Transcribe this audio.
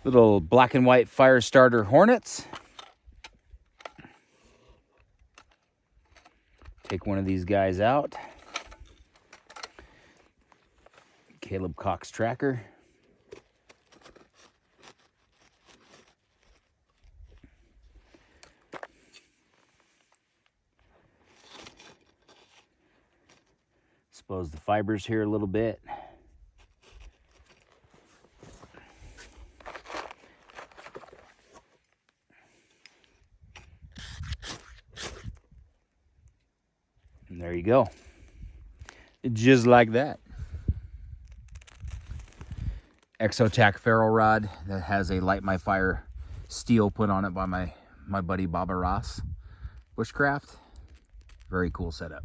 Little black and white fire starter Hornets. Take one of these guys out. Caleb Cox tracker. Expose the fibers here a little bit. And there you go. Just like that. Exotac ferro rod that has a Light My Fire steel put on it by my buddy Baba Ross. Bushcraft. Very cool setup.